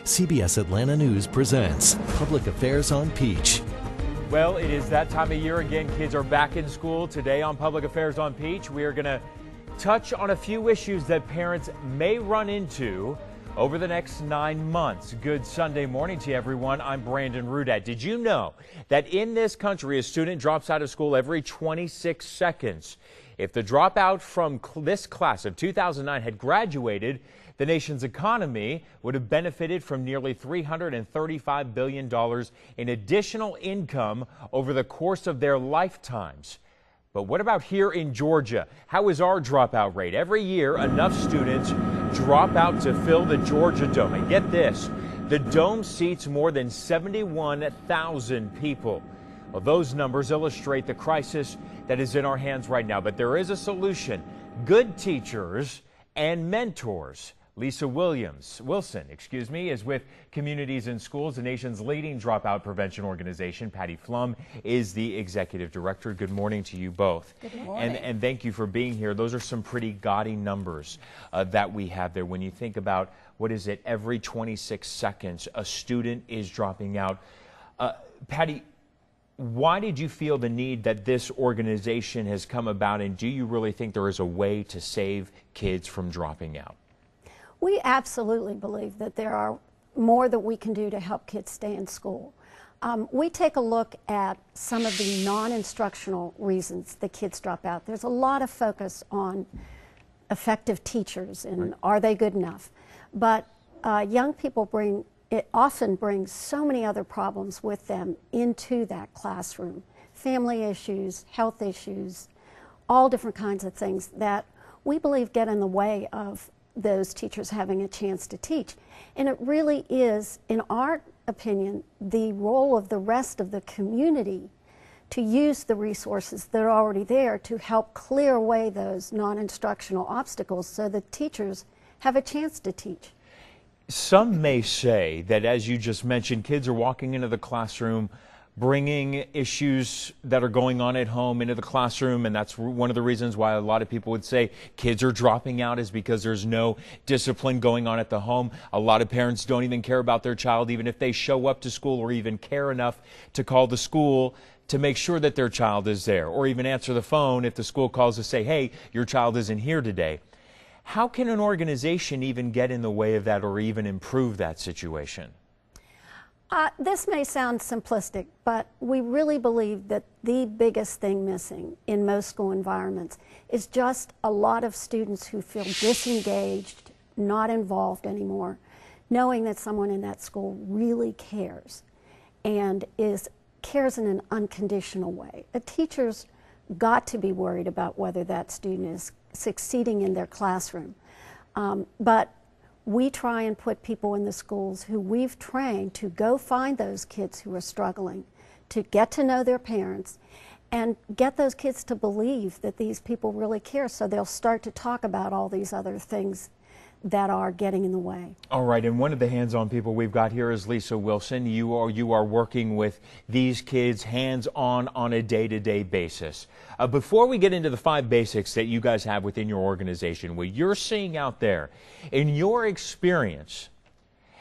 CBS Atlanta News presents Public Affairs on Peach. Well, it is that time of year again. Kids are back in school. Today on Public Affairs on Peach, we are going to touch on a few issues that parents may run into over the next 9 months. Good Sunday morning to you, everyone. I'm Brandon Rudat. Did you know that in this country, a student drops out of school every 26 seconds? If the dropout from this class of 2009 had graduated, the nation's economy would have benefited from nearly $335 billion in additional income over the course of their lifetimes. But what about here in Georgia? How is our dropout rate? Every year, enough students drop out to fill the Georgia Dome. And get this, the Dome seats more than 71,000 people. Well, those numbers illustrate the crisis that is in our hands right now. But there is a solution. Good teachers and mentors. Lisa Wilson, is with Communities in Schools, the nation's leading dropout prevention organization. Patty Flum is the executive director. Good morning to you both. Good morning. And thank you for being here. Those are some pretty gaudy numbers that we have there. When you think about, what is it, every 26 seconds a student is dropping out. Patty, why did you feel the need that this organization has come about, and do you really think there is a way to save kids from dropping out? We absolutely believe that there are more that we can do to help kids stay in school. We take a look at some of the non-instructional reasons that kids drop out. There's a lot of focus on effective teachers and are they good enough. But young people often bring so many other problems with them into that classroom. Family issues, health issues, all different kinds of things that we believe get in the way of those teachers having a chance to teach. And it really is, in our opinion, the role of the rest of the community to use the resources that are already there to help clear away those non-instructional obstacles so that teachers have a chance to teach. Some may say that, as you just mentioned, kids are walking into the classroom bringing issues that are going on at home into the classroom, and that's one of the reasons why a lot of people would say kids are dropping out is because there's no discipline going on at the home. A lot of parents don't even care about their child, even if they show up to school, or even care enough to call the school to make sure that their child is there, or even answer the phone if the school calls to say, hey, your child isn't here today. How can an organization even get in the way of that or even improve that situation? This may sound simplistic, but we really believe that the biggest thing missing in most school environments is just a lot of students who feel disengaged, not involved anymore, knowing that someone in that school really cares and cares in an unconditional way. A teacher's got to be worried about whether that student is succeeding in their classroom. But we try and put people in the schools who we've trained to go find those kids who are struggling, to get to know their parents, and get those kids to believe that these people really care, so they'll start to talk about all these other things that are getting in the way. All right, and one of the hands-on people we've got here is Lisa Wilson. You are working with these kids hands-on on a day-to-day basis. Before we get into the 5 basics that you guys have within your organization, what you're seeing out there, in your experience,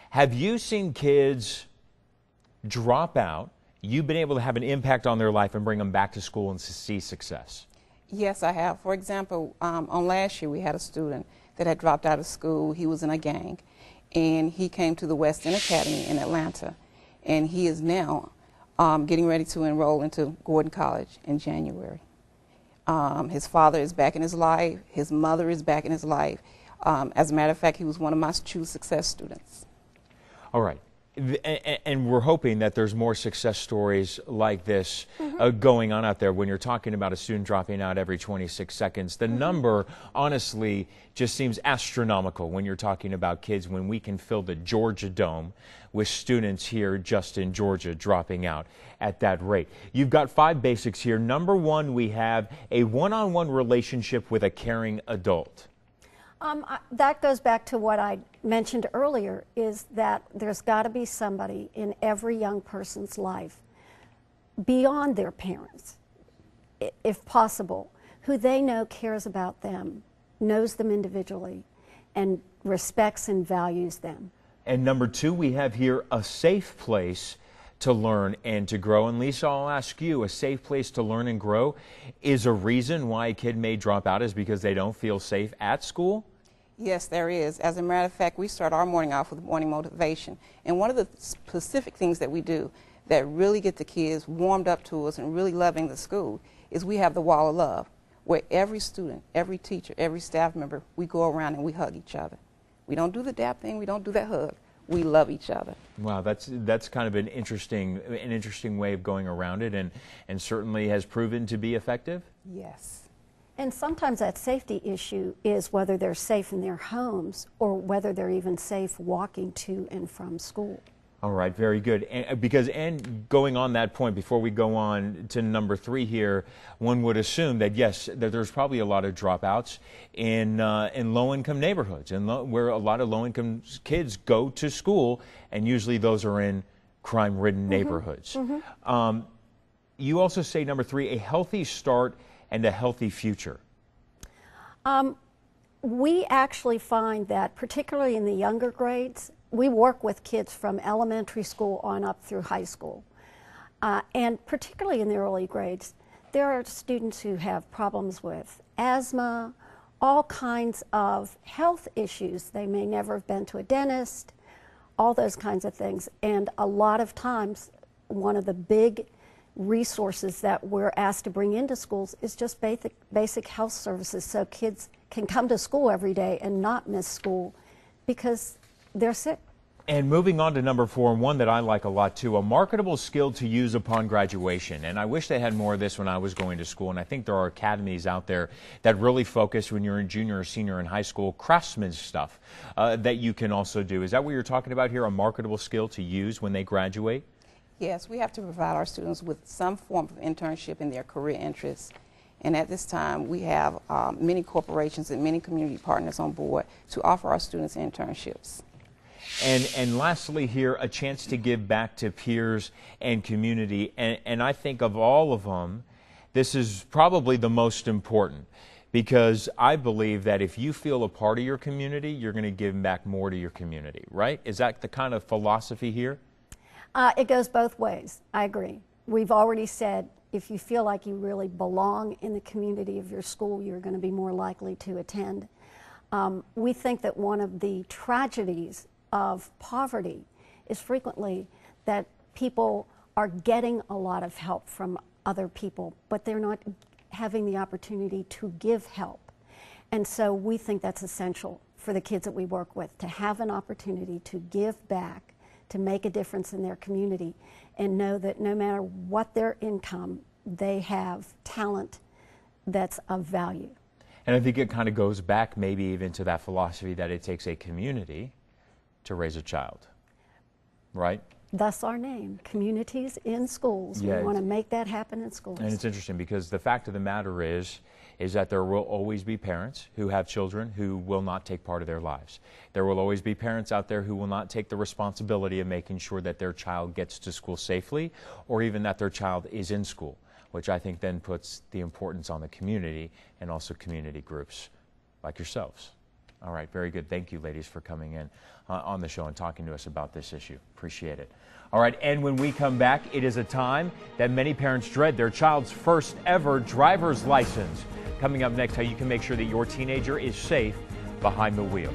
have you seen kids drop out? You've been able to have an impact on their life and bring them back to school and see success? Yes, I have. For example, on last year we had a student that had dropped out of school. He was in a gang, and he came to the West End Academy in Atlanta, and he is now getting ready to enroll into Gordon College in January. His father is back in his life. His mother is back in his life. As a matter of fact, he was one of my Choose Success students. All right. And we're hoping that there's more success stories like this going on out there. When you're talking about a student dropping out every 26 seconds, the number honestly just seems astronomical when you're talking about kids, when we can fill the Georgia Dome with students here just in Georgia dropping out at that rate. You've got 5 basics here. Number 1, we have a one-on-one relationship with a caring adult. That goes back to what I mentioned earlier, is that there's got to be somebody in every young person's life beyond their parents, if possible, who they know cares about them, knows them individually, and respects and values them. And number 2, we have here a safe place to learn and to grow. And Lisa, I'll ask you, a safe place to learn and grow is a reason why a kid may drop out is because they don't feel safe at school? Yes, there is. As a matter of fact, we start our morning off with morning motivation. And one of the specific things that we do that really get the kids warmed up to us and really loving the school is we have the Wall of Love, where every student, every teacher, every staff member, we go around and we hug each other. We don't do the dap thing, we don't do that hug. We love each other. Wow, that's kind of an interesting way of going around it, and certainly has proven to be effective. Yes. And sometimes that safety issue is whether they're safe in their homes or whether they're even safe walking to and from school. All right, very good. And going on that point, before we go on to number 3 here, one would assume that yes, that there's probably a lot of dropouts in low-income neighborhoods, and where a lot of low-income kids go to school, and usually those are in crime-ridden neighborhoods. You also say number 3, a healthy start and a healthy future. We actually find that, particularly in the younger grades, we work with kids from elementary school on up through high school. And particularly in the early grades, there are students who have problems with asthma, all kinds of health issues. They may never have been to a dentist, all those kinds of things. And a lot of times, one of the big resources that we're asked to bring into schools is just basic health services, so kids can come to school every day and not miss school because they're sick. And moving on to number 4, and one that I like a lot too, a marketable skill to use upon graduation. And I wish they had more of this when I was going to school, and I think there are academies out there that really focus when you're in junior or senior in high school, craftsman stuff that you can also do. Is that what you're talking about here, a marketable skill to use when they graduate? Yes, we have to provide our students with some form of internship in their career interests. And at this time, we have many corporations and many community partners on board to offer our students internships. And lastly here, a chance to give back to peers and community. And I think of all of them, this is probably the most important, because I believe that if you feel a part of your community, you're going to give back more to your community, right? Is that the kind of philosophy here? It goes both ways. I agree. We've already said if you feel like you really belong in the community of your school, you're going to be more likely to attend. We think that one of the tragedies of poverty is frequently that people are getting a lot of help from other people, but they're not having the opportunity to give help. And so we think that's essential for the kids that we work with, to have an opportunity to give back, to make a difference in their community, and know that no matter what their income, they have talent that's of value. And I think it kind of goes back maybe even to that philosophy that it takes a community to raise a child, right? Thus our name, Communities in Schools. Yeah, we want to make that happen in schools. And it's interesting because the fact of the matter is that there will always be parents who have children who will not take part of their lives. There will always be parents out there who will not take the responsibility of making sure that their child gets to school safely, or even that their child is in school, which I think then puts the importance on the community and also community groups like yourselves. All right, very good. Thank you, ladies, for coming in on the show and talking to us about this issue. Appreciate it. All right, and when we come back, it is a time that many parents dread, their child's first ever driver's license. Coming up next, how you can make sure that your teenager is safe behind the wheel.